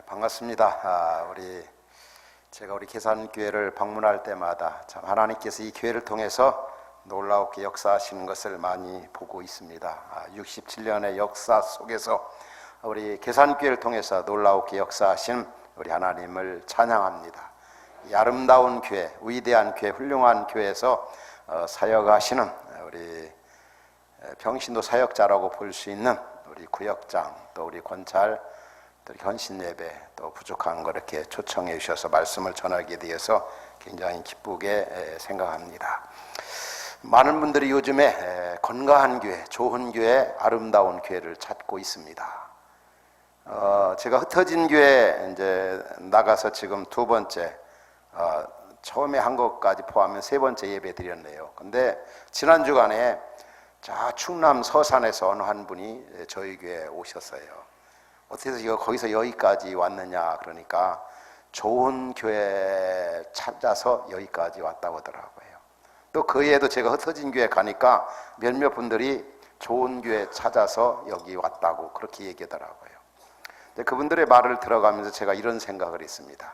반갑습니다. 제가 우리 계산교회를 방문할 때마다 참 하나님께서 이 교회를 통해서 놀라우게 역사하시는 것을 많이 보고 있습니다. 67년의 역사 속에서 우리 계산교회를 통해서 놀라우게 역사하신 우리 하나님을 찬양합니다. 이 아름다운 교회, 위대한 교회, 훌륭한 교회에서 사역하시는 우리 평신도 사역자라고 볼 수 있는 우리 구역장, 또 우리 권찰, 또 헌신 예배, 또 부족한 거 이렇게 초청해 주셔서 말씀을 전하게 되어서 굉장히 기쁘게 생각합니다. 많은 분들이 요즘에 건강한 교회, 좋은 교회, 아름다운 교회를 찾고 있습니다. 제가 흩어진 교회 이제 나가서 지금 두 번째, 처음에 한 것까지 포함하면 세 번째 예배 드렸네요. 근데 지난 주간에 충남 서산에서 어느 한 분이 저희 교회에 오셨어요. 어떻게 거기서 여기까지 왔느냐 그러니까 좋은 교회 찾아서 여기까지 왔다고 하더라고요. 또 그 외에도 제가 흩어진 교회 가니까 몇몇 분들이 좋은 교회 찾아서 여기 왔다고 그렇게 얘기하더라고요. 그분들의 말을 들어가면서 제가 이런 생각을 했습니다.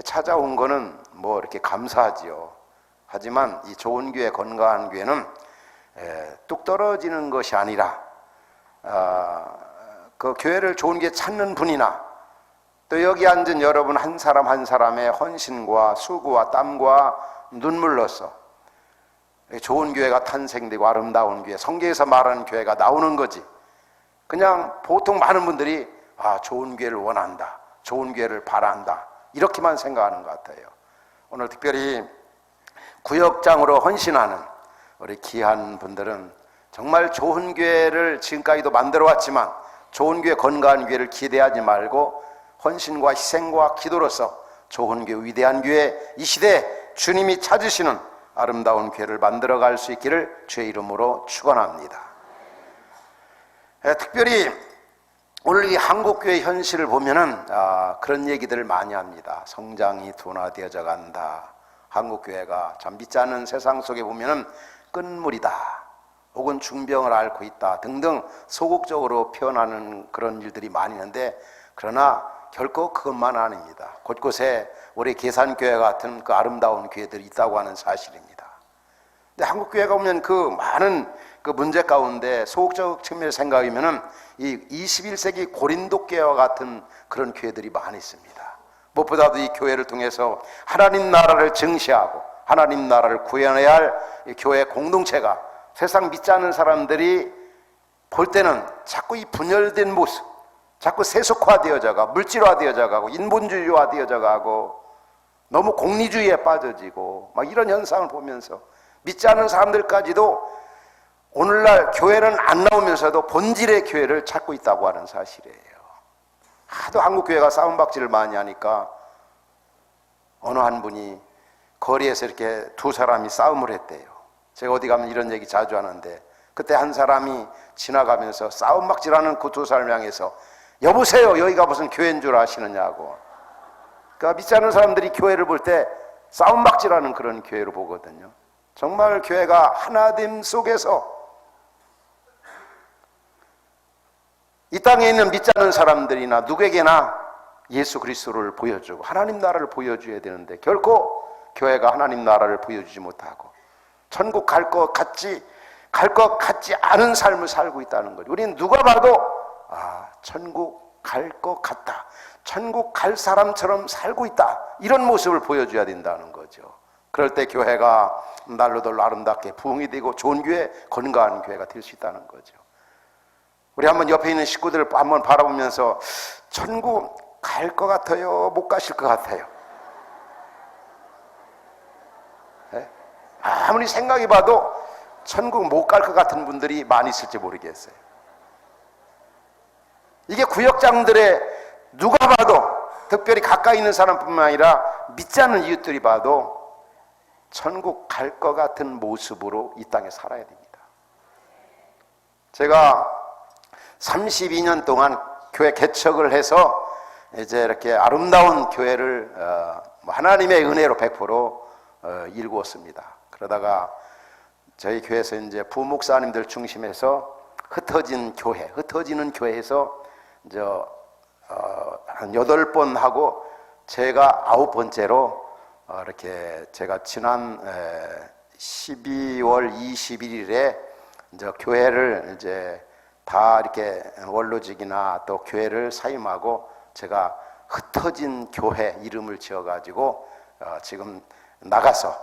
찾아온 거는 뭐 이렇게 감사하지요. 하지만 이 좋은 교회, 건강한 교회는 뚝 떨어지는 것이 아니라 그 교회를 좋은 교회 찾는 분이나 또 여기 앉은 여러분 한 사람 한 사람의 헌신과 수고와 땀과 눈물로서 좋은 교회가 탄생되고 아름다운 교회, 성경에서 말하는 교회가 나오는 거지. 그냥 보통 많은 분들이 좋은 교회를 원한다, 좋은 교회를 바란다, 이렇게만 생각하는 것 같아요. 오늘 특별히 구역장으로 헌신하는 우리 귀한 분들은 정말 좋은 교회를 지금까지도 만들어 왔지만 좋은 교회, 건강한 교회를 기대하지 말고 헌신과 희생과 기도로서 좋은 교회, 위대한 교회, 이 시대에 주님이 찾으시는 아름다운 교회를 만들어 갈 수 있기를 주의 이름으로 축원합니다. 특별히 오늘 이 한국교회 현실을 보면은 그런 얘기들을 많이 합니다. 성장이 둔화되어져 간다. 한국교회가 참 믿지 않는 세상 속에 보면은 끝물이다, 혹은 중병을 앓고 있다 등등 소극적으로 표현하는 그런 일들이 많이 있는데, 그러나 결코 그것만 아닙니다. 곳곳에 우리 계산교회 같은 그 아름다운 교회들이 있다고 하는 사실입니다. 근데 한국교회가 보면 그 많은 그 문제 가운데 소극적 측면을 생각하면은 이 21세기 고린도 교회와 같은 그런 교회들이 많이 있습니다. 무엇보다도 이 교회를 통해서 하나님 나라를 증시하고 하나님 나라를 구현해야 할 이 교회 공동체가 세상 믿지 않는 사람들이 볼 때는 자꾸 이 분열된 모습, 자꾸 세속화되어져 가고 물질화되어져 가고 인본주의화되어져 가고 너무 공리주의에 빠져지고 막 이런 현상을 보면서 믿지 않는 사람들까지도 오늘날 교회는 안 나오면서도 본질의 교회를 찾고 있다고 하는 사실이에요. 하도 한국교회가 싸움박질을 많이 하니까 어느 한 분이 거리에서 이렇게 두 사람이 싸움을 했대요. 제가 어디 가면 이런 얘기 자주 하는데, 그때 한 사람이 지나가면서 싸움박질하는 그 두 사람을 향해서 여보세요, 여기가 무슨 교회인 줄 아시느냐고. 그러니까 믿지 않는 사람들이 교회를 볼 때 싸움박질하는 그런 교회로 보거든요. 정말 교회가 하나됨 속에서 이 땅에 있는 믿지 않는 사람들이나 누구에게나 예수 그리스도를 보여주고 하나님 나라를 보여줘야 되는데, 결코 교회가 하나님 나라를 보여주지 못하고 천국 갈 것 같지 않은 삶을 살고 있다는 거죠. 우리는 누가 봐도 천국 갈 것 같다, 천국 갈 사람처럼 살고 있다, 이런 모습을 보여줘야 된다는 거죠. 그럴 때 교회가 날로들로 아름답게 부흥이 되고 좋은 교회, 건강한 교회가 될 수 있다는 거죠. 우리 한번 옆에 있는 식구들을 한번 바라보면서 천국 갈 것 같아요, 못 가실 것 같아요? 네? 아무리 생각해봐도 천국 못 갈 것 같은 분들이 많이 있을지 모르겠어요. 이게 구역장들의 누가 봐도, 특별히 가까이 있는 사람뿐만 아니라 믿지 않는 이웃들이 봐도 천국 갈 것 같은 모습으로 이 땅에 살아야 됩니다. 제가 32년 동안 교회 개척을 해서 이제 이렇게 아름다운 교회를 하나님의 은혜로 100% 일구었습니다. 그러다가 저희 교회에서 이제 부목사님들 중심해서 흩어지는 교회에서 이제 한 8번 하고 제가 9번째로 이렇게 제가 지난 12월 21일에 이제 교회를 이제 다 이렇게 원로직이나 또 교회를 사임하고 제가 흩어진 교회 이름을 지어가지고 지금 나가서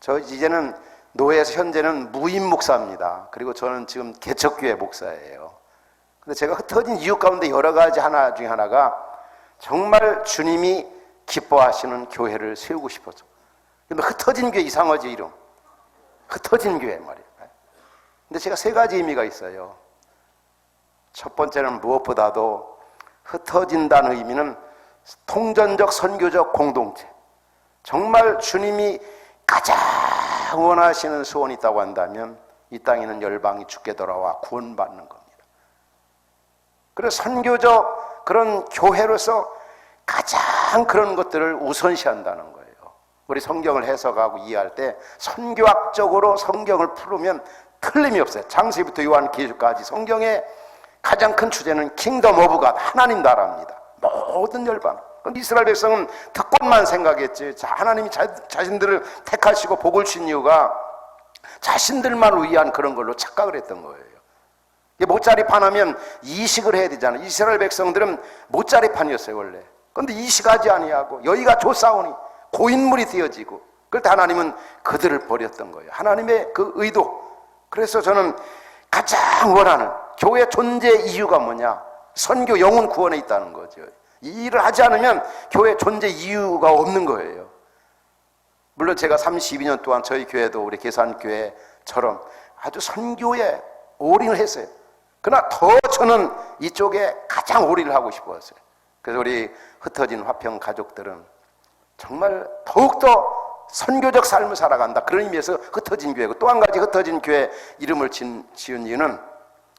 저 이제는 노예에서 현재는 무임 목사입니다. 그리고 저는 지금 개척교회 목사예요. 근데 제가 흩어진 이유 가운데 여러 가지 하나 중에 하나가 정말 주님이 기뻐하시는 교회를 세우고 싶어서. 근데 흩어진 교회 이상하지 이름. 흩어진 교회 말이에요. 근데 제가 3가지 의미가 있어요. 첫 번째는 무엇보다도 흩어진다는 의미는 통전적 선교적 공동체. 정말 주님이 가장 원하시는 소원이 있다고 한다면 이 땅에 있는 열방이 주께 돌아와 구원받는 겁니다. 그래서 선교적 그런 교회로서 가장 그런 것들을 우선시한다는 거예요. 우리 성경을 해석하고 이해할 때 선교학적으로 성경을 풀으면 틀림이 없어요. 창세기부터 요한계시까지 성경의 가장 큰 주제는 킹덤 오브 갓, 하나님 나라입니다. 모든 열방. 이스라엘 백성은 특권만 생각했지 하나님이 자신들을 택하시고 복을 주신 이유가 자신들만 위한 그런 걸로 착각을 했던 거예요. 못자리판 하면 이식을 해야 되잖아요. 이스라엘 백성들은 못자리판이었어요 원래. 그런데 이식하지 아니하고 여기가 조사오니 고인물이 되어지고 그럴 때 하나님은 그들을 버렸던 거예요. 하나님의 그 의도. 그래서 저는 가장 원하는 교회 존재 이유가 뭐냐? 선교 영혼 구원에 있다는 거죠. 이 일을 하지 않으면 교회 존재 이유가 없는 거예요. 물론 제가 32년 동안 저희 교회도 우리 계산교회처럼 아주 선교에 올인을 했어요. 그러나 더 저는 이쪽에 가장 올인을 하고 싶었어요. 그래서 우리 흩어진 화평 가족들은 정말 더욱더 선교적 삶을 살아간다. 그런 의미에서 흩어진 교회고, 또 한 가지 흩어진 교회 이름을 지은 이유는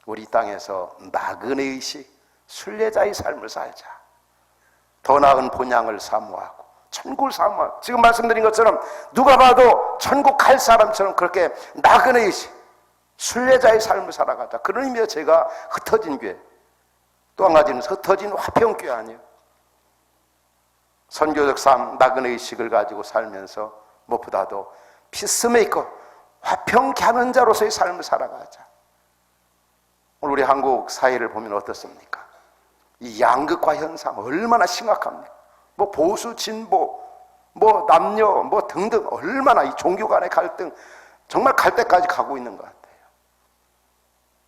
우리 땅에서 나그네 의식, 순례자의 삶을 살자. 더 나은 본향을 사모하고 천국을 사모하고, 지금 말씀드린 것처럼 누가 봐도 천국 갈 사람처럼 그렇게 나그네 의식, 순례자의 삶을 살아가자. 그런 의미에서 제가 흩어진 교회. 또 한 가지는 흩어진 화평교회 아니에요. 선교적 삶, 나그네 의식을 가지고 살면서 무엇보다도 피스메이커, 화평케 하는 자로서의 삶을 살아가자. 오늘 우리 한국 사회를 보면 어떻습니까? 이 양극화 현상 얼마나 심각합니까? 뭐 보수, 진보, 뭐 남녀, 뭐 등등 얼마나 이 종교 간의 갈등 정말 갈 때까지 가고 있는 것 같아요.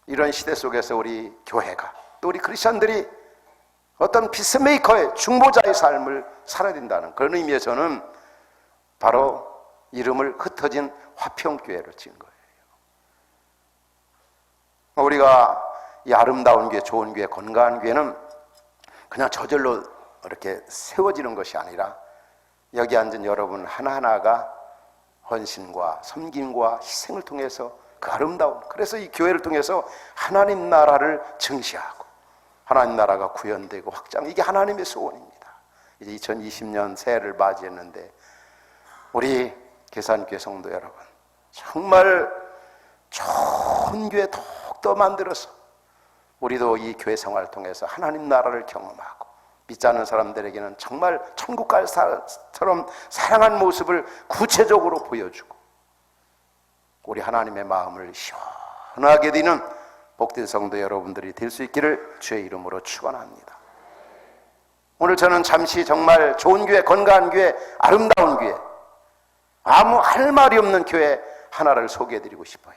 이런 시대 속에서 우리 교회가 또 우리 크리스천들이 어떤 피스메이커의 중보자의 삶을 살아야 된다는 그런 의미에서는 바로 이름을 흩어진 화평교회로 지은 거예요. 우리가 이 아름다운 교회, 좋은 교회, 건강한 교회는 그냥 저절로 이렇게 세워지는 것이 아니라 여기 앉은 여러분 하나하나가 헌신과 섬김과 희생을 통해서 그 아름다운, 그래서 이 교회를 통해서 하나님 나라를 증시하고 하나님 나라가 구현되고 확장, 이게 하나님의 소원입니다. 이제 2020년 새해를 맞이했는데 우리 계산교회 성도 여러분, 정말 좋은 교회 더욱더 만들어서 우리도 이 교회 생활을 통해서 하나님 나라를 경험하고 믿지 않는 사람들에게는 정말 천국 갈 사람처럼 사랑한 모습을 구체적으로 보여주고 우리 하나님의 마음을 시원하게 되는 복된 성도 여러분들이 될 수 있기를 주의 이름으로 축원합니다. 오늘 저는 잠시 정말 좋은 교회, 건강한 교회, 아름다운 교회, 아무 할 말이 없는 교회 하나를 소개해드리고 싶어요.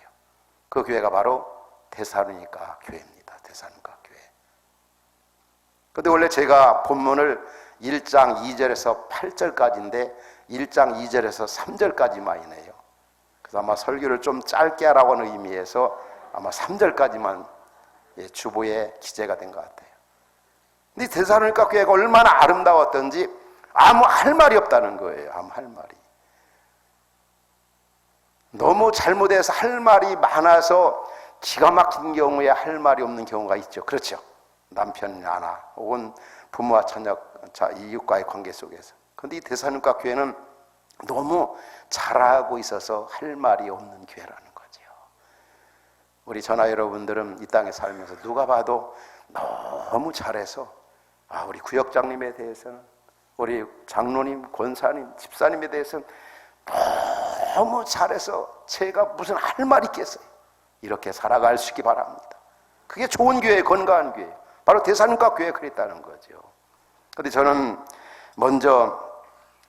그 교회가 바로 데살로니가 교회입니다. 데살로니가 교회. 근데 원래 제가 본문을 1장 2절에서 8절까지인데 1장 2절에서 3절까지만이네요. 그래서 아마 설교를 좀 짧게 하라고 하는 의미에서 아마 3절까지만 주보에 기재가 된 것 같아요. 근데 데살로니가 교회가 얼마나 아름다웠던지 아무 할 말이 없다는 거예요. 아무 할 말이. 너무 잘못해서 할 말이 많아서 기가 막힌 경우에 할 말이 없는 경우가 있죠. 그렇죠. 남편이나 혹은 부모와 자녀, 이웃과의 관계 속에서. 그런데 이 데살로니가 교회는 너무 잘하고 있어서 할 말이 없는 교회라는 거죠. 우리 전하 여러분들은 이 땅에 살면서 누가 봐도 너무 잘해서 우리 구역장님에 대해서는, 우리 장로님, 권사님, 집사님에 대해서는 너무 잘해서 제가 무슨 할 말이 있겠어요. 이렇게 살아갈 수 있기 바랍니다. 그게 좋은 교회, 건강한 교회, 바로 대산과 교회 그랬다는 거죠. 그런데 저는 먼저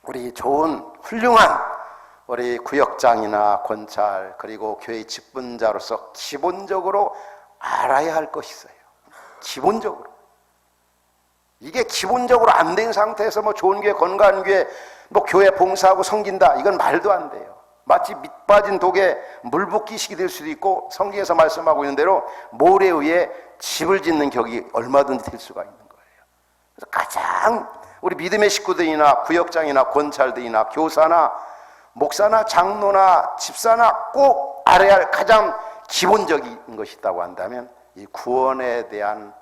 우리 좋은 훌륭한 우리 구역장이나 권찰 그리고 교회 직분자로서 기본적으로 알아야 할 것이 있어요. 기본적으로. 이게 기본적으로 안 된 상태에서 뭐 좋은 교회, 건강한 교회, 뭐 교회 봉사하고 섬긴다, 이건 말도 안 돼요. 마치 밑 빠진 독에 물 붓기식이 될 수도 있고, 성경에서 말씀하고 있는 대로 모래 위에 집을 짓는 격이 얼마든지 될 수가 있는 거예요. 그래서 가장 우리 믿음의 식구들이나 구역장이나 권찰들이나 교사나 목사나 장로나 집사나 꼭 알아야 할 가장 기본적인 것이 있다고 한다면 이 구원에 대한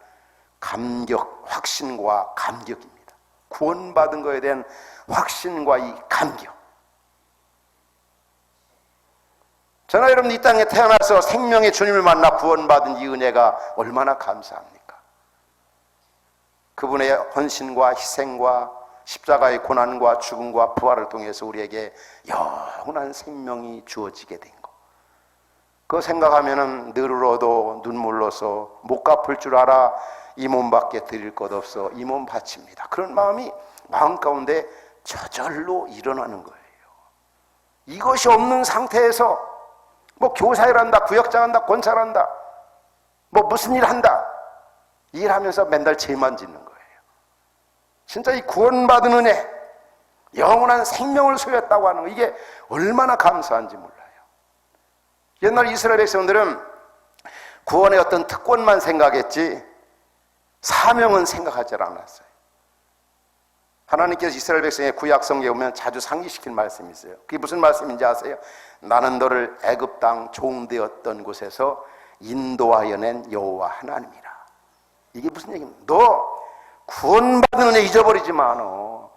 감격, 확신과 감격입니다. 구원받은 것에 대한 확신과 이 감격. 저는 여러분 이 땅에 태어나서 생명의 주님을 만나 구원받은 이 은혜가 얼마나 감사합니까? 그분의 헌신과 희생과 십자가의 고난과 죽음과 부활을 통해서 우리에게 영원한 생명이 주어지게 된 것. 그거 생각하면은 늘 울어도 눈물로서 못 갚을 줄 알아 이 몸밖에 드릴 것 없어 이 몸 바칩니다. 그런 마음이 마음 가운데 저절로 일어나는 거예요. 이것이 없는 상태에서 뭐 교사일 한다, 구역장 한다, 권사한다, 뭐 무슨 일 한다, 일하면서 맨날 죄만 짓는 거예요. 진짜 이 구원받은 은혜, 영원한 생명을 소유했다고 하는 거, 이게 얼마나 감사한지 몰라요. 옛날 이스라엘 백성들은 구원의 어떤 특권만 생각했지 사명은 생각하지 않았어요. 하나님께서 이스라엘 백성의 구약 성경에 보면 자주 상기시킨 말씀이 있어요. 그게 무슨 말씀인지 아세요? 나는 너를 애굽 땅 종되었던 곳에서 인도하여 낸 여호와 하나님이라. 이게 무슨 얘기입니까? 너 구원받은 은혜 잊어버리지 마.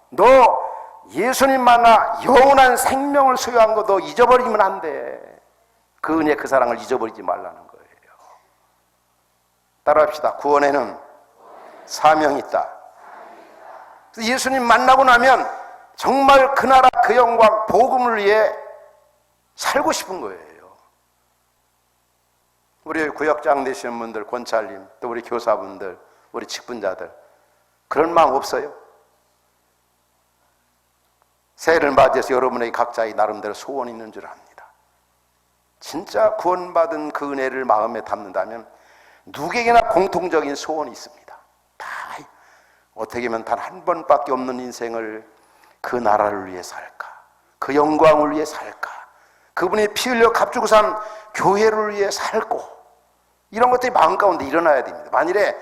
너 예수님 만나 영원한 생명을 소유한 거 너 잊어버리면 안 돼. 그 은혜, 그 사랑을 잊어버리지 말라는 거예요. 따라합시다. 구원에는 사명이 있다. 예수님 만나고 나면 정말 그 나라 그 영광 복음을 위해 살고 싶은 거예요. 우리 구역장 되시는 분들, 권찰님, 또 우리 교사분들, 우리 직분자들 그런 마음 없어요? 새해를 맞이해서 여러분에게 각자의 나름대로 소원이 있는 줄 압니다. 진짜 구원받은 그 은혜를 마음에 담는다면 누구에게나 공통적인 소원이 있습니다. 다 어떻게 하면 단 한 번밖에 없는 인생을 그 나라를 위해 살까, 그 영광을 위해 살까, 그분이 피 흘려 값주고 산 교회를 위해 살고, 이런 것들이 마음 가운데 일어나야 됩니다. 만일에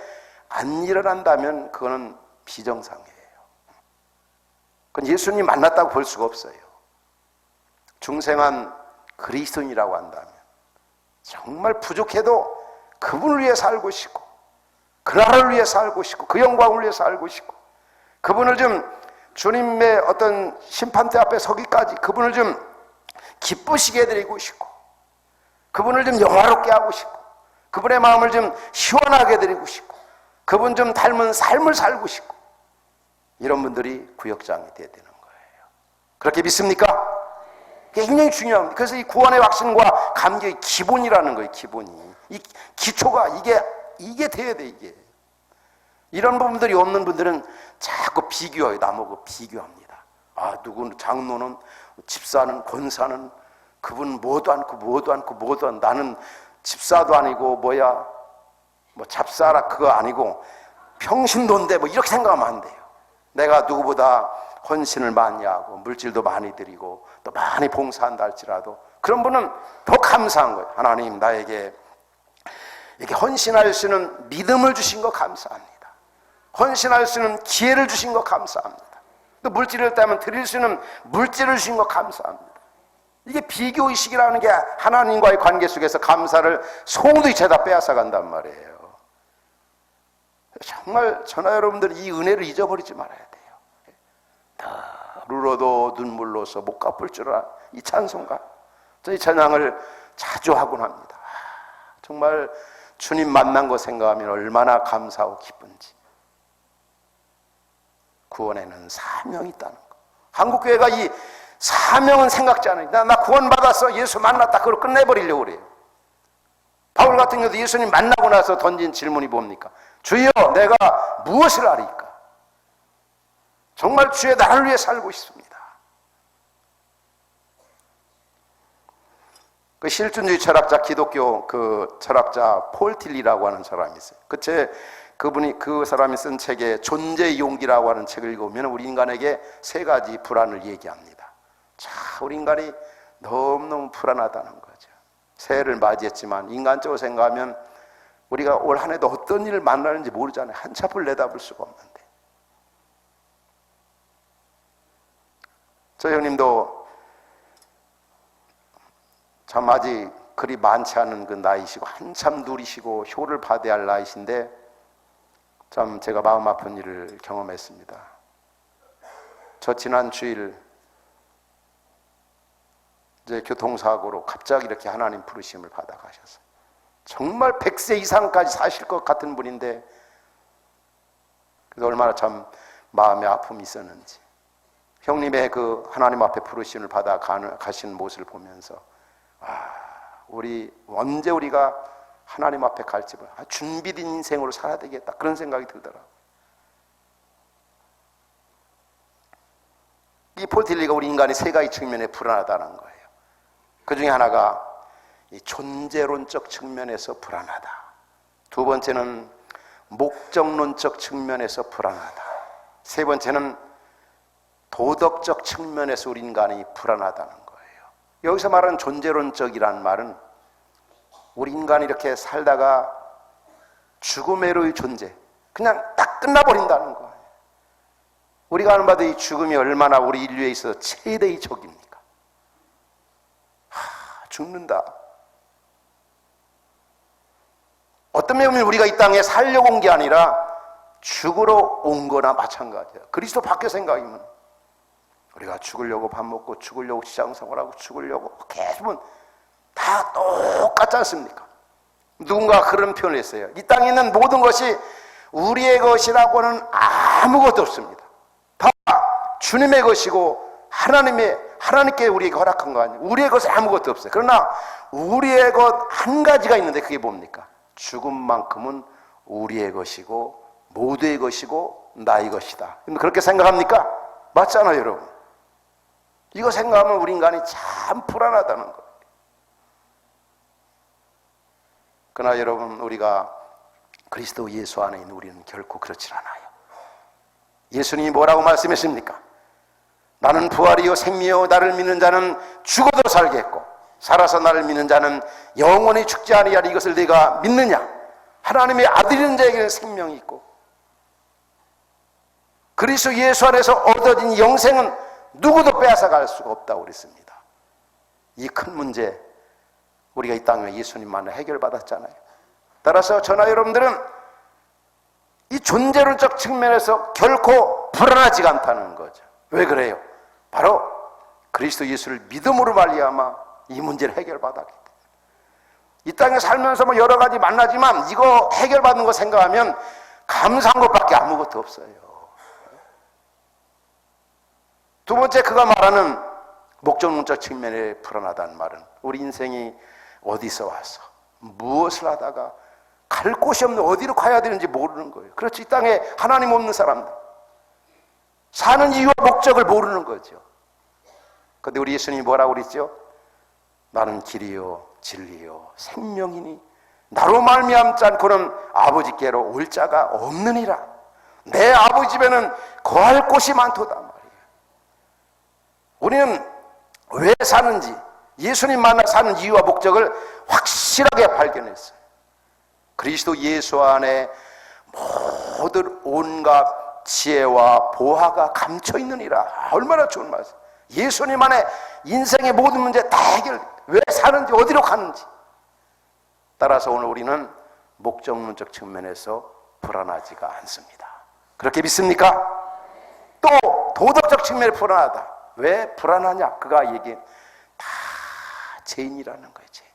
안 일어난다면 그거는 비정상이에요. 그건 예수님 만났다고 볼 수가 없어요. 중생한 그리스도인이라고 한다면 정말 부족해도 그분을 위해 살고 싶고, 그 나라를 위해 살고 싶고, 그 영광을 위해 살고 싶고, 그분을 좀 주님의 어떤 심판대 앞에 서기까지 그분을 좀 기쁘시게 해드리고 싶고, 그분을 좀 영화롭게 하고 싶고, 그분의 마음을 좀 시원하게 해드리고 싶고, 그분 좀 닮은 삶을 살고 싶고, 이런 분들이 구역장이 되어야 되는 거예요. 그렇게 믿습니까? 그게 굉장히 중요합니다. 그래서 이 구원의 확신과 감격의 기본이라는 거예요. 기본이, 이 기초가 이게 돼야 돼. 이게 이런 부분들이 없는 분들은 자꾸 비교해요. 남하고 비교합니다. 누구는 장로는, 집사는, 권사는 그분 뭐도 않고 나는 집사도 아니고 뭐 잡사라 그거 아니고 평신도인데 뭐 이렇게 생각하면 안 돼요. 내가 누구보다 헌신을 많이 하고 물질도 많이 드리고 또 많이 봉사한다 할지라도 그런 분은 더 감사한 거예요. 하나님, 나에게 이렇게 헌신할 수 있는 믿음을 주신 거 감사합니다. 헌신할 수 있는 기회를 주신 거 감사합니다. 또 물질을 따면 드릴 수 있는 물질을 주신 거 감사합니다. 이게 비교의식이라는 게 하나님과의 관계 속에서 감사를 송두리 죄다 빼앗아 간단 말이에요. 정말 저나 여러분들 이 은혜를 잊어버리지 말아야 돼요. 울어도 눈물로서 못 갚을 줄 알아. 이 찬송가, 저희 찬양을 자주 하곤 합니다. 정말 주님 만난 거 생각하면 얼마나 감사하고 기쁜지. 구원에는 사명이 있다는 거. 한국교회가 이 사명은 생각지 않아요. 나 구원받았어, 예수 만났다, 그걸 끝내버리려고 그래요. 바울 같은 경우도 예수님 만나고 나서 던진 질문이 뭡니까? 주여, 내가 무엇을 하리까? 정말 주의 나를 위해 살고 있습니다. 그 실존주의 철학자, 기독교 그 철학자 폴 틸리라고 하는 사람이 있어요. 그 사람이 쓴 책에 존재의 용기라고 하는 책을 읽으면 우리 인간에게 세 가지 불안을 얘기합니다. 자, 우리 인간이 너무너무 불안하다는 거죠. 새해를 맞이했지만 인간적으로 생각하면 우리가 올 한 해도 어떤 일을 만나는지 모르잖아요. 한치 앞을 내다볼 수가 없는데. 저 형님도 참 아직 그리 많지 않은 그 나이시고 한참 누리시고 효를 받아야 할 나이신데 참 제가 마음 아픈 일을 경험했습니다. 저 지난 주일 이제 교통사고로 갑자기 이렇게 하나님 부르심을 받아 가셨어요. 정말 100세 이상까지 사실 것 같은 분인데 그래서 얼마나 참 마음에 아픔이 있었는지, 형님의 그 하나님 앞에 부르심을 받아 가신 모습을 보면서 우리 언제 우리가 하나님 앞에 갈지 준비된 인생으로 살아야 되겠다, 그런 생각이 들더라고요. 이 폴 틸리가 우리 인간의 세 가지 측면에 불안하다는 거예요. 그 중에 하나가 이 존재론적 측면에서 불안하다. 두 번째는 목적론적 측면에서 불안하다. 세 번째는 도덕적 측면에서 우리 인간이 불안하다는 거예요. 여기서 말하는 존재론적이라는 말은 우리 인간이 이렇게 살다가 죽음으로의 존재, 그냥 딱 끝나버린다는 거예요. 우리가 아는 바도 이 죽음이 얼마나 우리 인류에 있어서 최대의 적입니까? 죽는다. 어떤 면에 우리가 이 땅에 살려고 온 게 아니라 죽으러 온 거나 마찬가지야. 그리스도 밖에 생각이면 우리가 죽으려고 밥 먹고 죽으려고 지상생활하고 죽으려고 계속은 다 똑같지 않습니까? 누군가 그런 표현을 했어요. 이 땅에 있는 모든 것이 우리의 것이라고는 아무것도 없습니다. 다 주님의 것이고 하나님께 우리에게 허락한 거 아니에요. 우리의 것은 아무것도 없어요. 그러나 우리의 것 한 가지가 있는데 그게 뭡니까? 죽음만큼은 우리의 것이고 모두의 것이고 나의 것이다. 그렇게 생각합니까? 맞잖아요, 여러분. 이거 생각하면 우리 인간이 참 불안하다는 거예요. 그러나 여러분, 우리가 그리스도 예수 안에 있는 우리는 결코 그렇지 않아요. 예수님이 뭐라고 말씀했습니까? 나는 부활이요 생명이요 나를 믿는 자는 죽어도 살겠고 살아서 나를 믿는 자는 영원히 죽지 아니하리. 이것을 네가 믿느냐? 하나님의 아들인 자에게는 생명이 있고 그리스도 예수 안에서 얻어진 영생은 누구도 빼앗아갈 수가 없다고 그랬습니다. 이 큰 문제 우리가 이 땅에 예수님만을 해결받았잖아요. 따라서 저나 여러분들은 이 존재론적 측면에서 결코 불안하지가 않다는 거죠. 왜 그래요? 바로 그리스도 예수를 믿음으로 말미암아 이 문제를 해결받았기 때문에. 이 땅에 살면서 뭐 여러 가지 만나지만 이거 해결받는 거 생각하면 감사한 것밖에 아무것도 없어요. 두 번째, 그가 말하는 목적론적 측면에 불안하다는 말은 우리 인생이 어디서 와서 무엇을 하다가 갈 곳이 없는, 어디로 가야 되는지 모르는 거예요. 그렇지, 이 땅에 하나님 없는 사람들 사는 이유와 목적을 모르는 거죠. 그런데 우리 예수님이 뭐라고 그랬죠? 나는 길이요 진리요 생명이니 나로 말미암지 않고는 아버지께로 올 자가 없느니라. 내 아버지 집에는 거할 곳이 많도다 말이에요. 우리는 왜 사는지, 예수님 만나 사는 이유와 목적을 확실하게 발견했어요. 그리스도 예수 안에 모든 온갖 지혜와 보화가 감춰 있느니라. 얼마나 좋은 말씀. 예수님 안에 인생의 모든 문제 다 해결, 왜 사는지 어디로 가는지. 따라서 오늘 우리는 목적론적 측면에서 불안하지가 않습니다. 그렇게 믿습니까? 또 도덕적 측면에 불안하다. 왜 불안하냐? 그가 얘기해 다 죄인이라는 거예요. 죄인.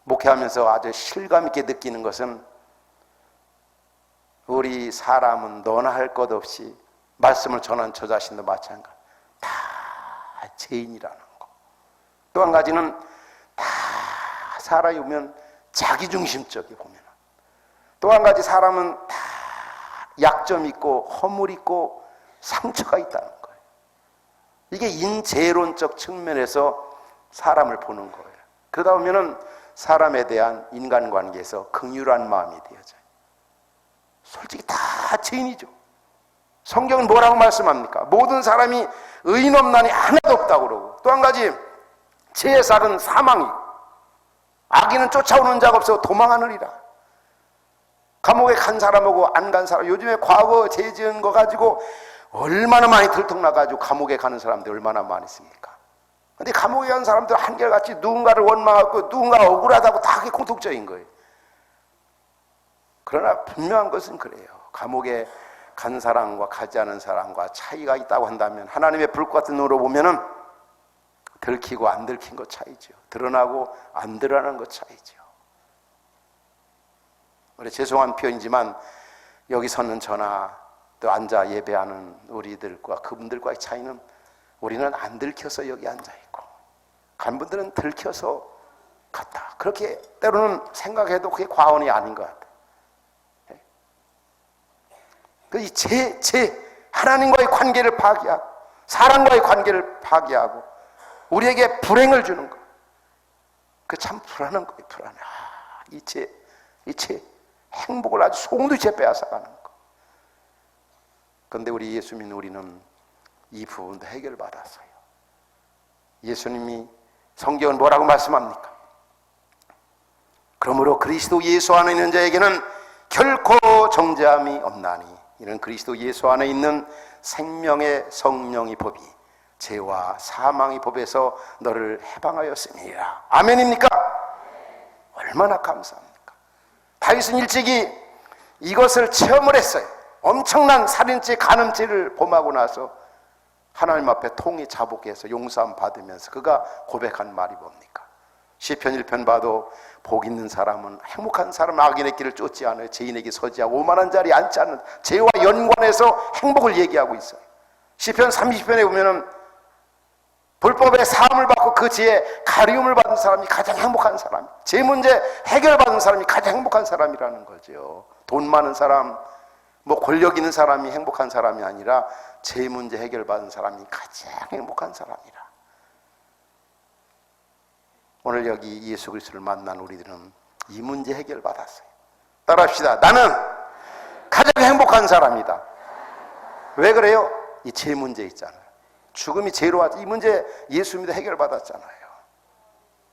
목회하면서 아주 실감 있게 느끼는 것은 우리 사람은 너나 할 것 없이 말씀을 전한 저 자신도 마찬가지. 다 죄인이라는 거. 또 한 가지는 다 사람이 보면 자기중심적이 보면. 또 한 가지 사람은 다 약점 있고 허물 있고 상처가 있다는 거예요. 이게 인재론적 측면에서 사람을 보는 거예요. 그러다 보면은 사람에 대한 인간관계에서 긍휼한 마음이 되어져요. 솔직히 다 죄인이죠. 성경은 뭐라고 말씀합니까? 모든 사람이 의인 없나니 하나도 없다고 그러고, 또 한 가지 죄의 삭은 사망이고 악인은 쫓아오는 자가 없어 도망하느니라. 감옥에 간 사람하고 안 간 사람, 요즘에 과거 죄 지은 거 가지고 얼마나 많이 들통나가지고 감옥에 가는 사람들 얼마나 많이 있습니까? 근데 감옥에 간 사람들 한결같이 누군가를 원망하고 누군가 억울하다고 다 그게 공통적인 거예요. 그러나 분명한 것은 그래요. 감옥에 간 사람과 가지 않은 사람과 차이가 있다고 한다면 하나님의 불 같은 눈으로 보면은 들키고 안 들킨 것 차이죠. 드러나고 안 드러나는 것 차이죠. 우리 죄송한 표현이지만 여기 서는 저나 또 앉아 예배하는 우리들과 그분들과의 차이는 우리는 안 들켜서 여기 앉아있고 간 분들은 들켜서 갔다. 그렇게 때로는 생각해도 그게 과언이 아닌 것 같아요. 이 하나님과의 관계를 파괴하고 사람과의 관계를 파괴하고 우리에게 불행을 주는 거. 그 참 불안한 거예요. 불안해. 이 죄 행복을 아주 송두리째 빼앗아가는 거. 그런데 우리 예수 믿는 우리는 이 부분도 해결받았어요. 예수님이 성경은 뭐라고 말씀합니까? 그러므로 그리스도 예수 안에 있는 자에게는 결코 정죄함이 없나니 이는 그리스도 예수 안에 있는 생명의 성령의 법이 죄와 사망의 법에서 너를 해방하였음이라. 아멘입니까? 얼마나 감사합니까? 다윗은 일찍이 이것을 체험을 했어요. 엄청난 살인죄, 간음죄를 범하고 나서 하나님 앞에 통이 자복해서 용서함 받으면서 그가 고백한 말이 뭡니까? 시편 1편 봐도 복 있는 사람은 행복한 사람은 악인의 길을 쫓지 않아요. 죄인에게 서지 않고 오만한 자리에 앉지 않는, 죄와 연관해서 행복을 얘기하고 있어요. 시편 30편에 보면은 불법의 사함을 받고 그 죄에 가리움을 받은 사람이 가장 행복한 사람, 죄 문제 해결받은 사람이 가장 행복한 사람이라는 거죠. 돈 많은 사람, 뭐 권력 있는 사람이 행복한 사람이 아니라 죄 문제 해결받은 사람이 가장 행복한 사람이라. 오늘 여기 예수 그리스도를 만난 우리들은 이 문제 해결받았어요. 따라합시다. 나는 가장 행복한 사람이다. 왜 그래요? 이 죄 문제 있잖아요. 죽음이 죄로 하지. 이 문제 예수 믿어 해결받았잖아요.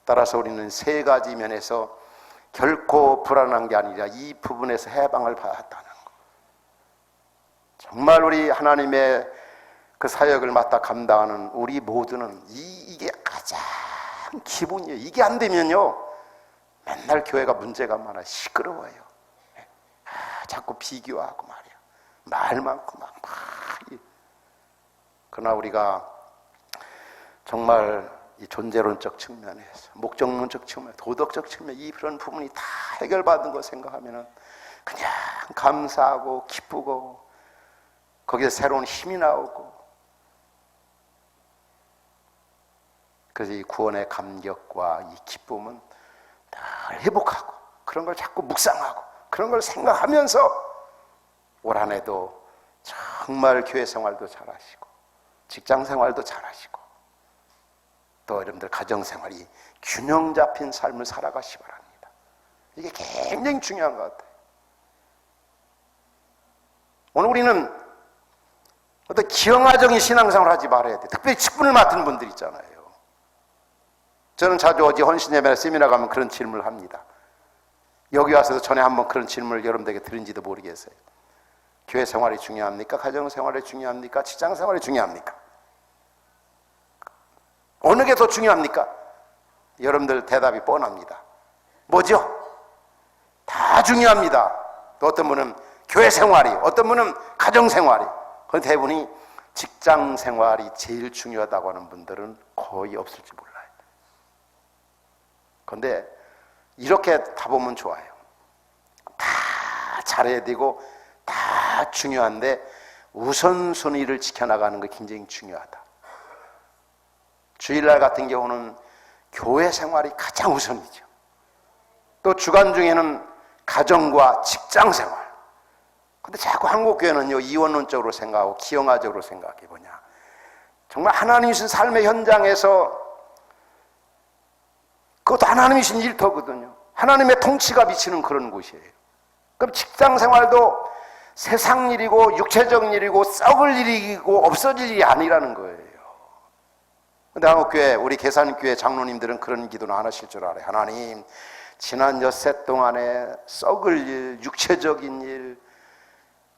따라서 우리는 세 가지 면에서 결코 불안한 게 아니라 이 부분에서 해방을 받았다는 거. 정말 우리 하나님의 그 사역을 맡아 감당하는 우리 모두는 이게 가장 기본이에요. 이게 안 되면요 맨날 교회가 문제가 많아. 시끄러워요. 자꾸 비교하고 말이야. 말 많고 막. 그러나 우리가 정말 이 존재론적 측면에서 목적론적 측면, 도덕적 측면 이런 부분이 다 해결받은 거 생각하면은 그냥 감사하고 기쁘고 거기에 새로운 힘이 나오고 그래서 이 구원의 감격과 이 기쁨은 늘 회복하고 그런 걸 자꾸 묵상하고 그런 걸 생각하면서 올 한 해도 정말 교회 생활도 잘하시고 직장 생활도 잘하시고 또 여러분들 가정 생활이 균형 잡힌 삶을 살아가시 바랍니다. 이게 굉장히 중요한 것 같아요. 오늘 우리는 어떤 기형아적인 신앙생활을 하지 말아야 돼요. 특별히 직분을 맡은 분들 있잖아요. 저는 자주 어디 헌신예배나 세미나 가면 그런 질문을 합니다. 여기 와서도 전에 한번 그런 질문을 여러분들에게 드린지도 모르겠어요. 교회 생활이 중요합니까? 가정 생활이 중요합니까? 직장 생활이 중요합니까? 어느 게 더 중요합니까? 여러분들 대답이 뻔합니다. 뭐죠? 다 중요합니다. 또 어떤 분은 교회 생활이, 어떤 분은 가정 생활이, 그런데 대부분이 직장 생활이 제일 중요하다고 하는 분들은 거의 없을지 몰라요. 그런데 이렇게 다 보면 좋아요. 다 잘해야 되고 다 중요한데 우선순위를 지켜나가는 게 굉장히 중요하다. 주일날 같은 경우는 교회 생활이 가장 우선이죠. 또 주간 중에는 가정과 직장 생활. 근데 자꾸 한국교회는요, 이원론적으로 생각하고 기형아적으로 생각해 보냐. 정말 하나님이 주신 삶의 현장에서 그것도 하나님이 주신 일터거든요. 하나님의 통치가 비치는 그런 곳이에요. 그럼 직장 생활도 세상 일이고 육체적인 일이고 썩을 일이고 없어질 일이 아니라는 거예요. 근데 한국교회, 우리 계산교회 장로님들은 그런 기도는 안 하실 줄 알아요. 하나님, 지난 엿새 동안에 썩을 일, 육체적인 일,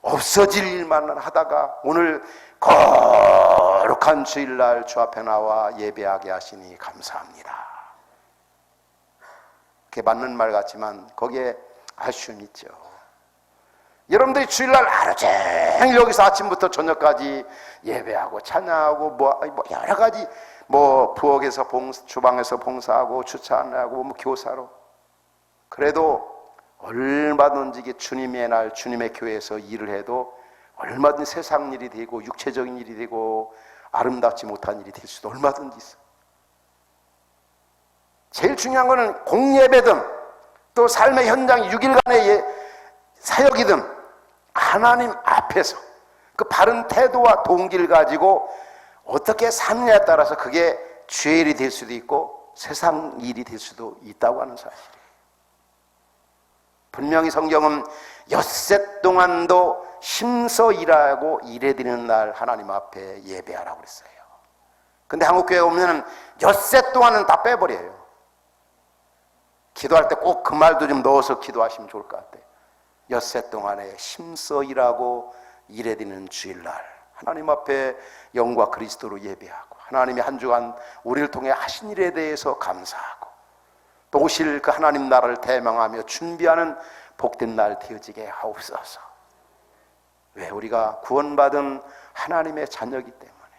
없어질 일만 하다가 오늘 거룩한 주일날 주 앞에 나와 예배하게 하시니 감사합니다. 그게 맞는 말 같지만 거기에 아쉬움이 있죠. 여러분들이 주일날 하루 종일 여기서 아침부터 저녁까지 예배하고 찬양하고 뭐 여러 가지 부엌에서 주방에서 봉사하고 주차하고 교사로, 그래도 얼마든지 주님의 날 주님의 교회에서 일을 해도 얼마든지 세상 일이 되고 육체적인 일이 되고 아름답지 못한 일이 될 수도 얼마든지 있어. 제일 중요한 거는 공예배든 또 삶의 현장 6일간의 사역이든 하나님 앞에서 그 바른 태도와 동기를 가지고 어떻게 사느냐에 따라서 그게 죄 일이 될 수도 있고 세상 일이 될 수도 있다고 하는 사실이에요. 분명히 성경은 엿새 동안도 힘써 일하고 일해드리는 날 하나님 앞에 예배하라고 그랬어요. 근데 한국교회 오면 엿새 동안은 다 빼버려요. 기도할 때 꼭 그 말도 좀 넣어서 기도하시면 좋을 것 같아요. 엿새 동안에 힘써 일하고 일해드리는 주일날 하나님 앞에 영과 그리스도로 예배하고 하나님이 한 주간 우리를 통해 하신 일에 대해서 감사하고 또 오실 그 하나님 나라를 대망하며 준비하는 복된 날 되어지게 하옵소서. 왜? 우리가 구원받은 하나님의 자녀이기 때문에.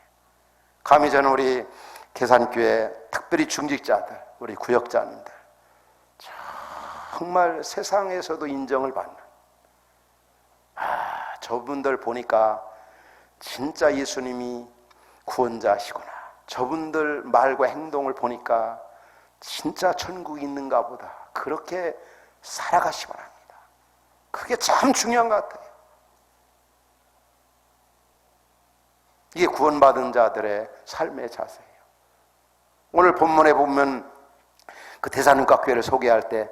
감히 저는 우리 계산교회 특별히 중직자들, 우리 구역자님들 정말 세상에서도 인정을 받는, 저분들 보니까 진짜 예수님이 구원자시구나, 저분들 말과 행동을 보니까 진짜 천국이 있는가 보다, 그렇게 살아가시기 바랍니다. 그게 참 중요한 것 같아요. 이게 구원받은 자들의 삶의 자세예요. 오늘 본문에 보면 그 대사님과 교회를 소개할 때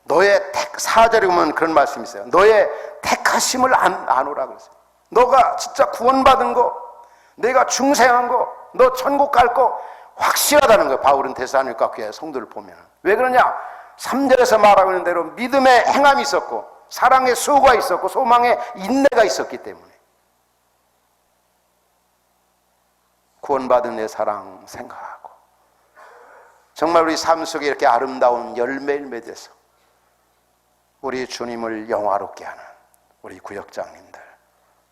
너의 4절에 보면 그런 말씀이 있어요. 너의 택하심을 아노라 그랬어요. 너가 진짜 구원받은 거, 내가 중생한 거, 너 천국 갈 거 확실하다는 거예요. 바울은 데살로니가 교회 성도를 보면. 왜 그러냐? 3절에서 말하고 있는 대로 믿음의 행함이 있었고 사랑의 수고가 있었고 소망의 인내가 있었기 때문에 구원받은 내 사랑 생각하고 정말 우리 삶 속에 이렇게 아름다운 열매를 맺어서 우리 주님을 영화롭게 하는 우리 구역장님들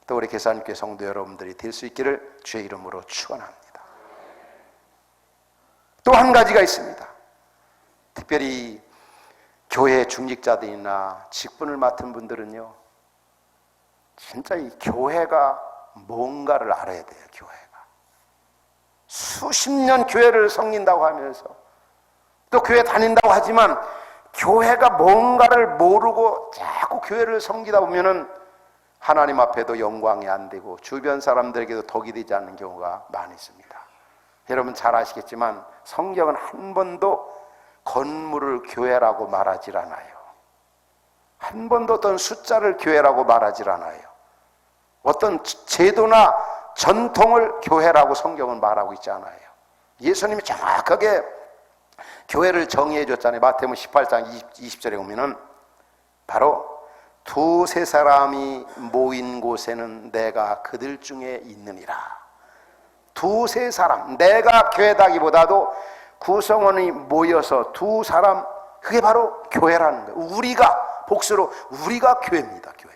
또 우리 계산교회 성도 여러분들이 될 수 있기를 주의 이름으로 축원합니다. 또 한 가지가 있습니다. 특별히 교회 중직자들이나 직분을 맡은 분들은요, 진짜 이 교회가 뭔가를 알아야 돼요. 교회가 수십 년 교회를 섬긴다고 하면서 또 교회 다닌다고 하지만 교회가 뭔가를 모르고 자꾸 교회를 섬기다 보면은 하나님 앞에도 영광이 안 되고 주변 사람들에게도 덕이 되지 않는 경우가 많이 있습니다. 여러분 잘 아시겠지만 성경은 한 번도 건물을 교회라고 말하질 않아요. 한 번도 어떤 숫자를 교회라고 말하질 않아요. 어떤 제도나 전통을 교회라고 성경은 말하고 있지 않아요. 예수님이 정확하게 교회를 정의해 줬잖아요. 마태복음 18장 20절에 보면은 바로 두세 사람이 모인 곳에는 내가 그들 중에 있느니라. 두세 사람, 내가 교회다기보다도 구성원이 모여서 두 사람, 그게 바로 교회라는 거예요. 우리가, 복수로 우리가 교회입니다. 교회.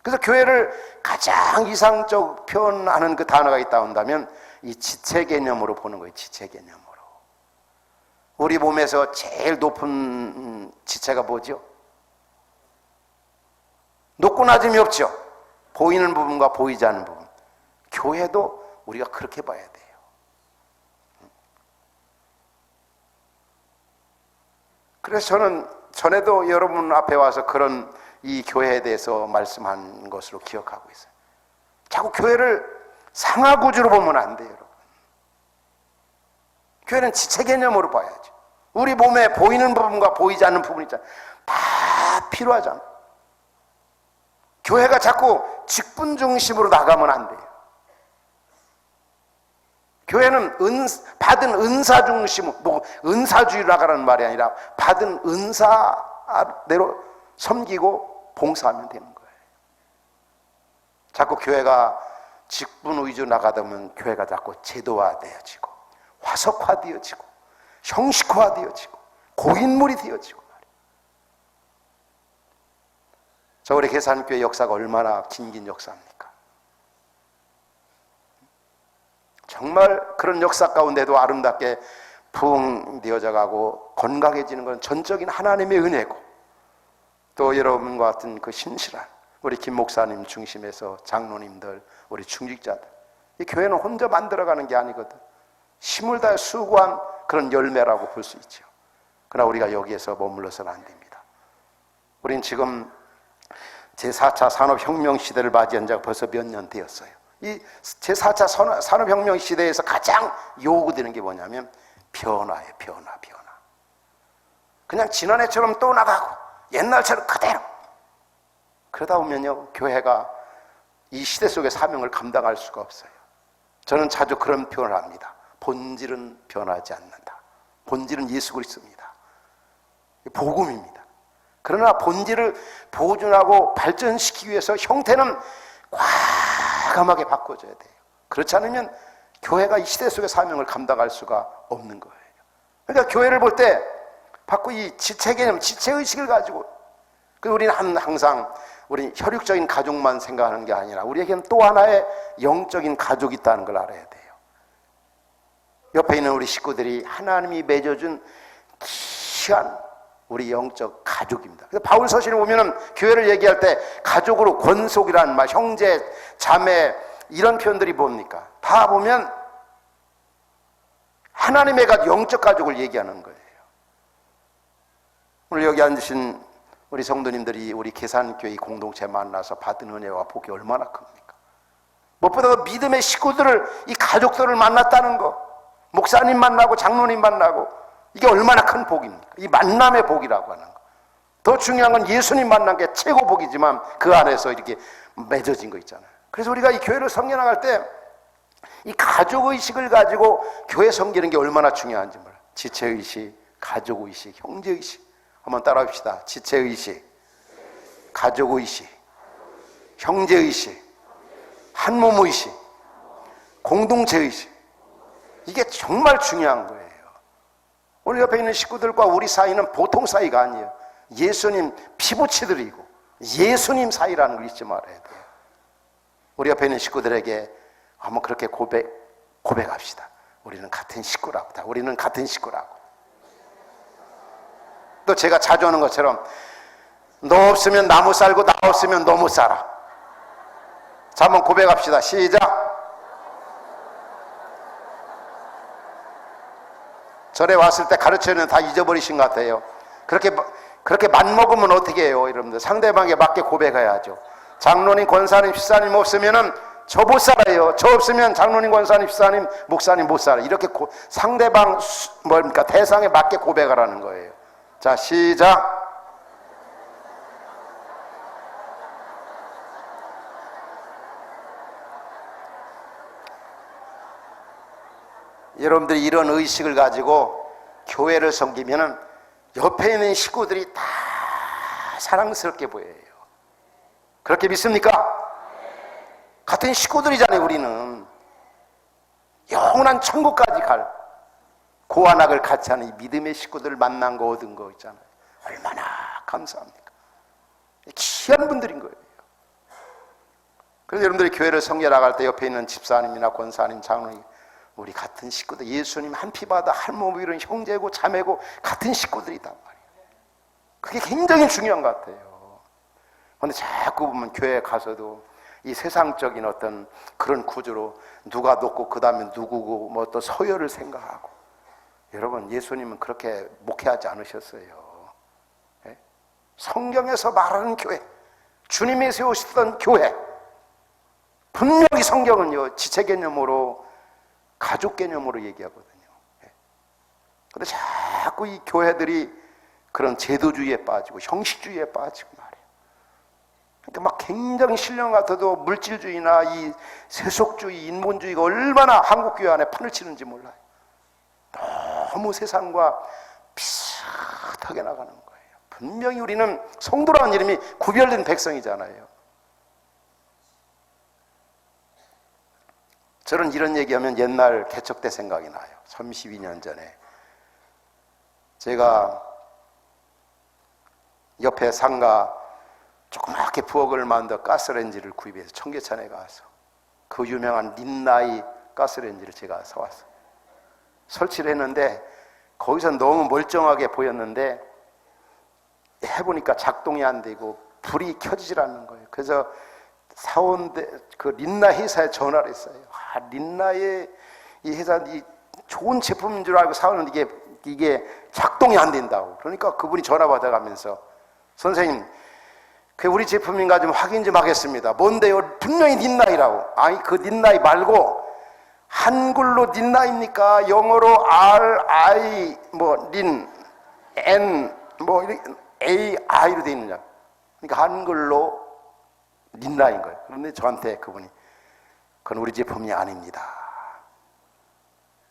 그래서 교회를 가장 이상적 표현하는 그 단어가 있다 한다면 이 지체 개념으로 보는 거예요. 지체 개념으로. 우리 몸에서 제일 높은 지체가 뭐죠? 높고 낮음이 없죠. 보이는 부분과 보이지 않는 부분. 교회도 우리가 그렇게 봐야 돼요. 그래서 저는 전에도 여러분 앞에 와서 그런 이 교회에 대해서 말씀한 것으로 기억하고 있어요. 자꾸 교회를 상하구주로 보면 안 돼요, 여러분. 교회는 지체 개념으로 봐야죠. 우리 몸에 보이는 부분과 보이지 않는 부분 있잖아요. 다 필요하잖아요. 교회가 자꾸 직분 중심으로 나가면 안 돼요. 교회는 받은 은사 중심, 은사주의로 나가라는 말이 아니라 받은 은사대로 섬기고 봉사하면 되는 거예요. 자꾸 교회가 직분 위주로 나가다 보면 교회가 자꾸 제도화되어지고 화석화되어지고 형식화되어지고 고인물이 되어지고 말이에요. 저 우리 계산교회 역사가 얼마나 긴 역사입니까? 정말 그런 역사 가운데도 아름답게 부흥되어져 가고 건강해지는 건 전적인 하나님의 은혜고, 또 여러분과 같은 그 신실한 우리 김 목사님 중심에서 장로님들, 우리 중직자들, 이 교회는 혼자 만들어가는 게 아니거든. 힘을 다해 수고한 그런 열매라고 볼 수 있죠. 그러나 우리가 여기에서 머물러서는 안 됩니다. 우린 지금 제4차 산업혁명 시대를 맞이한 지가 벌써 몇 년 되었어요. 이 제4차 산업혁명 시대에서 가장 요구되는 게 뭐냐면 변화예요. 변화. 그냥 지난해처럼 또 나가고 옛날처럼 그대로. 그러다 보면요, 교회가 이 시대 속의 사명을 감당할 수가 없어요. 저는 자주 그런 표현을 합니다. 본질은 변하지 않는다. 본질은 예수 그리스도입니다. 복음입니다. 그러나 본질을 보존하고 발전시키기 위해서 형태는 과감하게 바꿔줘야 돼요. 그렇지 않으면 교회가 이 시대 속의 사명을 감당할 수가 없는 거예요. 그러니까 교회를 볼 때 자꾸 이 지체 개념, 지체의식을 가지고, 우리는 항상 우리 혈육적인 가족만 생각하는 게 아니라 우리에게는 또 하나의 영적인 가족이 있다는 걸 알아야 돼요. 옆에 있는 우리 식구들이 하나님이 맺어준 귀한 우리 영적 가족입니다. 그래서 바울 서신을 보면은 교회를 얘기할 때 가족으로 권속이라는 말, 형제, 자매 이런 표현들이 뭡니까? 다 보면 하나님의 영적 가족을 얘기하는 거예요. 오늘 여기 앉으신 우리 성도님들이 우리 계산교회 공동체 만나서 받은 은혜와 복이 얼마나 큽니까? 무엇보다 믿음의 식구들을, 이 가족들을 만났다는 거, 목사님 만나고 장로님 만나고, 이게 얼마나 큰 복입니까? 이 만남의 복이라고 하는 거. 더 중요한 건 예수님 만난 게 최고 복이지만 그 안에서 이렇게 맺어진 거 있잖아요. 그래서 우리가 이 교회를 섬겨나갈 때 이 가족의식을 가지고 교회 섬기는 게 얼마나 중요한지 몰라요. 지체의식, 가족의식, 형제의식. 한번 따라합시다. 지체의식, 가족의식, 형제의식, 한몸의식, 공동체의식. 이게 정말 중요한 거예요. 오늘 옆에 있는 식구들과 우리 사이는 보통 사이가 아니에요. 예수님 피부치들이고 예수님 사이라는 걸 잊지 말아야 돼요. 우리 옆에 있는 식구들에게 한번 그렇게 고백합시다. 우리는 같은 식구라고. 우리는 같은 식구라고. 또 제가 자주 하는 것처럼 너 없으면 나 못 살고 나 없으면 너 못 살아. 자, 한번 고백합시다. 시작. 절에 왔을 때 가르쳐는 다 잊어버리신 것 같아요. 그렇게 맘먹으면 어떻게 해요, 여러분들? 상대방에 맞게 고백해야죠. 장로님, 권사님, 집사님 없으면은 저 못 살아요. 저 없으면 장로님, 권사님, 집사님, 목사님 못 살아. 이렇게 상대방 대상에 맞게 고백하라는 거예요. 자, 시작. 여러분들이 이런 의식을 가지고 교회를 섬기면은 옆에 있는 식구들이 다 사랑스럽게 보여요. 그렇게 믿습니까? 같은 식구들이잖아요. 우리는 영원한 천국까지 갈 고환학을 같이 하는 이 믿음의 식구들을 만난 거 얻은 거 있잖아요. 얼마나 감사합니까? 귀한 분들인 거예요. 그래서 여러분들이 교회를 섬겨 나갈 때 옆에 있는 집사님이나 권사님, 장로님, 우리 같은 식구들, 예수님 한 피바다 한 몸이 이룬 형제고 자매고 같은 식구들이단 말이에요. 그게 굉장히 중요한 것 같아요. 그런데 자꾸 보면 교회 가서도 이 세상적인 어떤 그런 구조로 누가 높고 그 다음에 누구고 뭐 또 서열을 생각하고. 여러분, 예수님은 그렇게 목회하지 않으셨어요. 예? 성경에서 말하는 교회, 주님이 세우셨던 교회, 분명히 성경은요 지체 개념으로 가족 개념으로 얘기하거든요. 그런데 자꾸 이 교회들이 그런 제도주의에 빠지고 형식주의에 빠지고 말이에요. 그러니까 막 굉장히 신령 같아도 물질주의나 이 세속주의, 인본주의가 얼마나 한국교회 안에 판을 치는지 몰라요. 너무 세상과 비슷하게 나가는 거예요. 분명히 우리는 성도라는 이름이 구별된 백성이잖아요. 저는 이런 얘기하면 옛날 개척 때 생각이 나요. 32년 전에 제가 옆에 상가 조그맣게 부엌을 만들어 가스레인지를 구입해서 청계천에 가서 그 유명한 린나이 가스레인지를 제가 사왔어요. 설치를 했는데 거기서 너무 멀쩡하게 보였는데 해보니까 작동이 안 되고 불이 켜지질 않는 거예요. 그래서 사온 그 린나 회사에 전화를 했어요. 린나의 이 회사 이 좋은 제품인 줄 알고 사오는데 이게 작동이 안 된다고. 그러니까 그분이 전화 받아가면서 선생님, 그 우리 제품인가 좀 확인 좀 하겠습니다. 뭔데요? 분명히 린나이라고. 아니 그 린나이 말고 한글로 린나입니까? 영어로 R-I 뭐 린 N 뭐 A-I로 돼 있느냐? 그러니까 한글로 린나인 거예요. 그런데 저한테 그분이 그건 우리 제품이 아닙니다.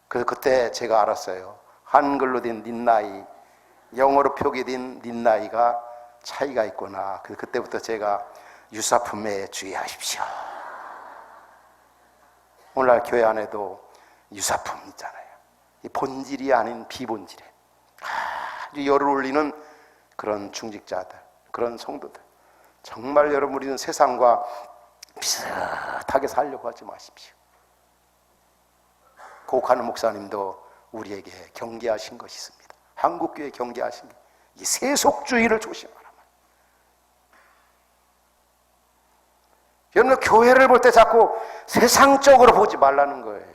그래서 그때 제가 알았어요. 한글로 된 린나이, 영어로 표기된 린나이가 차이가 있구나. 그래서 그때부터 제가 유사품에 주의하십시오. 오늘날 교회 안에도 유사품 있잖아요. 이 본질이 아닌 비본질에 아주 열을 올리는 그런 중직자들, 그런 성도들. 정말 여러분, 우리는 세상과 비슷하게 살려고 하지 마십시오. 고욱하는 목사님도 우리에게 경계하신 것이 있습니다. 한국교회 경계하신 게 이 세속주의를 조심하라. 여러분, 교회를 볼 때 자꾸 세상적으로 보지 말라는 거예요.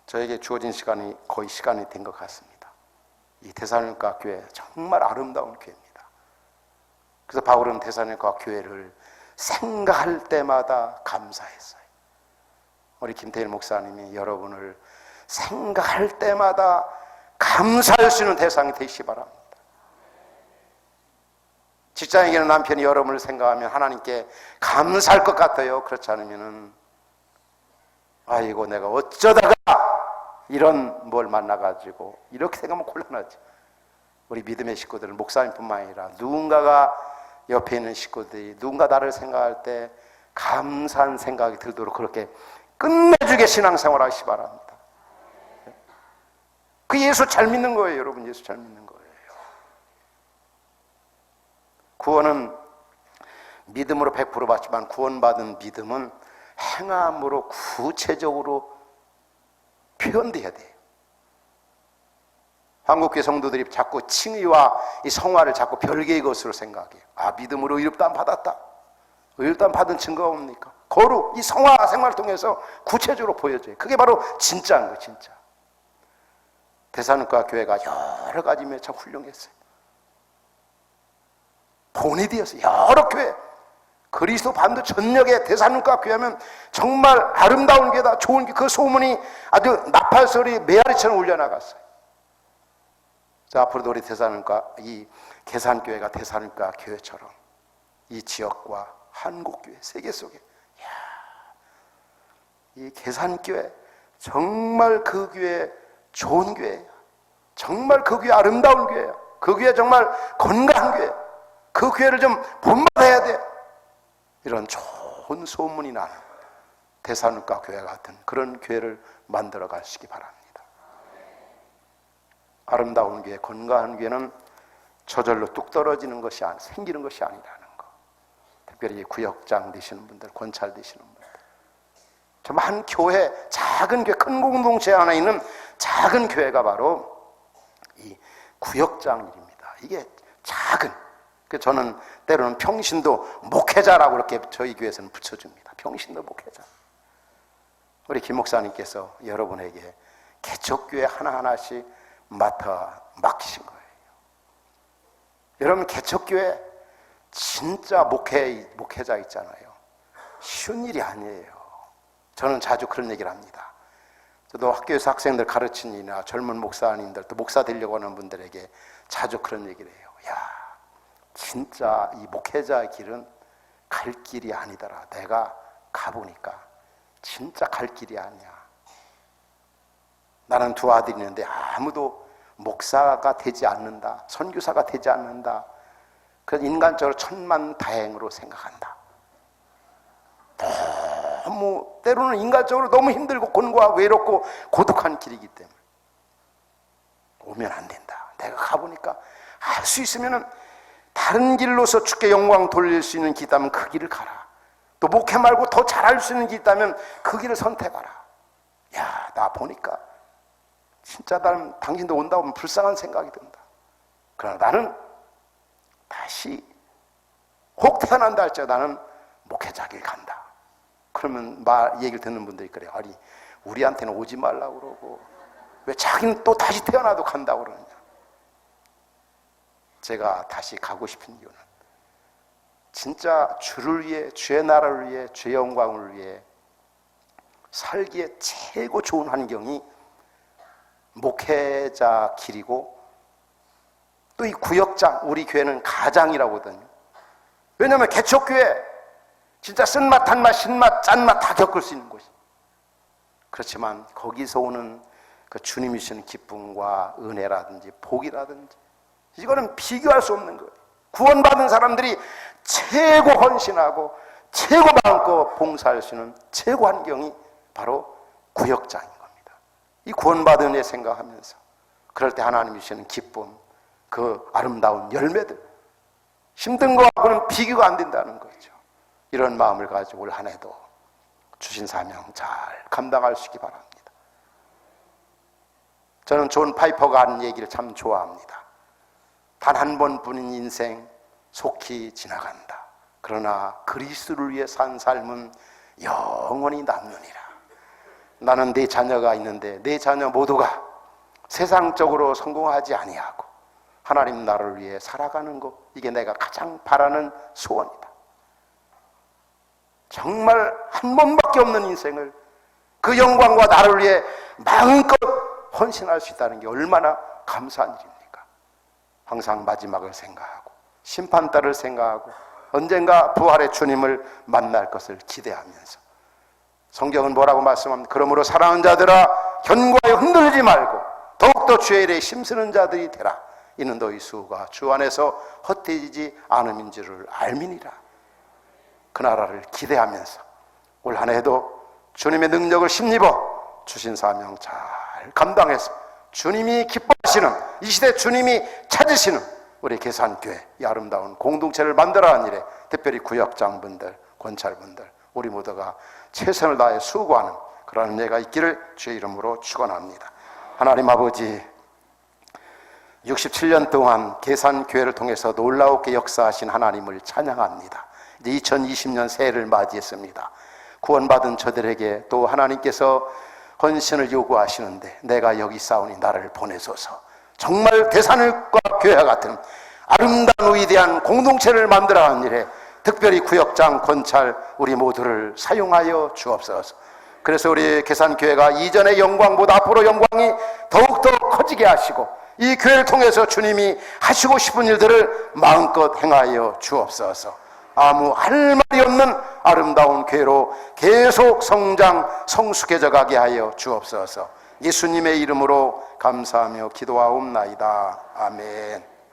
저에게 주어진 시간이 거의 시간이 된 것 같습니다. 이 데살로니가 교회 정말 아름다운 교회입니다. 그래서 바울은 데살로니가 교회를 생각할 때마다 감사했어요. 우리 김태일 목사님이 여러분을 생각할 때마다 감사할 수 있는 대상이 되시기 바랍니다. 직장에 계는 남편이 여러분을 생각하면 하나님께 감사할 것 같아요. 그렇지 않으면은 아이고 내가 어쩌다가 이런 뭘 만나가지고 이렇게 생각하면 곤란하지. 우리 믿음의 식구들은 목사님뿐만 아니라 누군가가 옆에 있는 식구들이 누군가 나를 생각할 때 감사한 생각이 들도록 그렇게 끝내주게 신앙생활 하시기 바랍니다. 그 예수 잘 믿는 거예요. 여러분, 예수 잘 믿는 거예요. 구원은 믿음으로 100% 받지만 구원받은 믿음은 행함으로 구체적으로 표현돼야 돼요. 한국교회 성도들이 자꾸 칭의와 이 성화를 자꾸 별개의 것으로 생각해요. 아, 믿음으로 의롭다함 받았다. 의롭다함 받은 증거가 뭡니까? 거룩, 이 성화 생활을 통해서 구체적으로 보여줘요. 그게 바로 진짜인 거예요, 진짜. 데살로니가 교회가 여러 가지 면에 참 훌륭했어요. 본이 되었어요. 여러 교회. 그리스도 반도 전역에 데살로니가 교회하면 정말 아름다운 교회다, 좋은 교회. 그 소문이 아주 나팔소리 메아리처럼 울려나갔어요. 자, 앞으로도 우리 데살로니가 이 계산교회가 데살로니가 교회처럼 이 지역과 한국교회, 세계 속에 이 계산교회 정말 그 교회 좋은 교회예요. 정말 그 교회 아름다운 교회예요. 그 교회 정말 건강한 교회예요. 그 교회를 좀 본받아야 돼. 이런 좋은 소문이 나는 데살로니가 교회 같은 그런 교회를 만들어 가시기 바랍니다. 아름다운 교회, 건강한 교회는 저절로 뚝 떨어지는 것이 생기는 것이 아니라는 거. 특별히 구역장 되시는 분들, 권찰 되시는 분들 정말 한 교회, 작은 교회, 큰 공동체 안에 있는 작은 교회가 바로 이 구역장 일입니다. 이게 작은, 저는 때로는 평신도 목회자라고 그렇게 저희 교회에서는 붙여줍니다. 평신도 목회자. 우리 김 목사님께서 여러분에게 개척교회 하나하나씩 맡기신 거예요. 여러분, 개척교회 진짜 목회자 있잖아요. 쉬운 일이 아니에요. 저는 자주 그런 얘기를 합니다. 저도 학교에서 학생들 가르치니나 젊은 목사님들, 또 목사 되려고 하는 분들에게 자주 그런 얘기를 해요. 야, 진짜 이 목회자의 길은 갈 길이 아니더라. 내가 가보니까 진짜 갈 길이 아니야. 나는 두 아들이 있는데 아무도 목사가 되지 않는다, 선교사가 되지 않는다. 그래서 인간적으로 천만다행으로 생각한다. 너무 때로는 인간적으로 너무 힘들고 곤고하고 외롭고 고독한 길이기 때문에 오면 안 된다. 내가 가보니까 할 수 있으면 다른 길로서 주께 영광 돌릴 수 있는 길 있다면 그 길을 가라. 또 목회 말고 더 잘할 수 있는 길 있다면 그 길을 선택하라. 야, 나 보니까 진짜 나는 당신도 온다고 하면 불쌍한 생각이 든다. 그러나 나는 다시 혹 태어난다 할지라도 나는 목회자 길 간다. 그러면 얘기를 듣는 분들이 그래요. 아니, 우리한테는 오지 말라고 그러고 왜 자기는 또 다시 태어나도 간다고 그러느냐. 제가 다시 가고 싶은 이유는 진짜 주를 위해, 주의 나라를 위해, 주의 영광을 위해 살기에 최고 좋은 환경이 목회자 길이고, 또 이 구역장, 우리 교회는 가장이라고 하거든요. 왜냐하면 개척교회 진짜 쓴맛, 단맛, 신맛, 짠맛 다 겪을 수 있는 곳이. 그렇지만 거기서 오는 그 주님이 주시는 기쁨과 은혜라든지 복이라든지 이거는 비교할 수 없는 거예요. 구원받은 사람들이 최고 헌신하고 최고 마음껏 봉사할 수 있는 최고 환경이 바로 구역장인 겁니다. 이 구원받은 은혜 생각하면서 그럴 때 하나님이 주시는 기쁨, 그 아름다운 열매들, 힘든 거하고는 비교가 안 된다는 거죠. 이런 마음을 가지고 올 한 해도 주신 사명 잘 감당할 수 있기 바랍니다. 저는 존 파이퍼가 하는 얘기를 참 좋아합니다. 단 한 번뿐인 인생 속히 지나간다. 그러나 그리스도를 위해 산 삶은 영원히 남느니라. 나는 내 자녀가 있는데 내 자녀 모두가 세상적으로 성공하지 아니하고 하나님 나라를 위해 살아가는 것, 이게 내가 가장 바라는 소원이다. 정말 한 번밖에 없는 인생을 그 영광과 나를 위해 마음껏 헌신할 수 있다는 게 얼마나 감사한 일입니까? 항상 마지막을 생각하고 심판날을 생각하고 언젠가 부활의 주님을 만날 것을 기대하면서, 성경은 뭐라고 말씀합니까? 그러므로 사랑하는 자들아 견고하여 흔들리지 말고 더욱더 주의 일에 힘쓰는 자들이 되라. 이는 너희 수고가 주 안에서 헛되지 않음인 줄을 알미니라. 그 나라를 기대하면서 올 한 해도 주님의 능력을 힘입어 주신 사명 잘 감당해서 주님이 기뻐하시는, 이 시대 주님이 찾으시는 우리 계산교회 이 아름다운 공동체를 만들어가는 일에 특별히 구역장분들, 권찰분들 우리 모두가 최선을 다해 수고하는 그런 은혜가 있기를 주의 이름으로 축원합니다. 하나님 아버지, 67년 동안 계산교회를 통해서 놀라웠게 역사하신 하나님을 찬양합니다. 이제 2020년 새해를 맞이했습니다. 구원받은 저들에게 또 하나님께서 헌신을 요구하시는데, 내가 여기 싸우니 나를 보내소서. 정말 대산과 교회와 같은 아름다운 위대한 공동체를 만들어가는 일에 특별히 구역장, 권찰 우리 모두를 사용하여 주옵소서. 그래서 우리 계산교회가 이전의 영광보다 앞으로 영광이 더욱더 커지게 하시고, 이 교회를 통해서 주님이 하시고 싶은 일들을 마음껏 행하여 주옵소서. 아무 할 말이 없는 아름다운 교회로 계속 성장 성숙해져 가게 하여 주옵소서. 예수님의 이름으로 감사하며 기도하옵나이다. 아멘.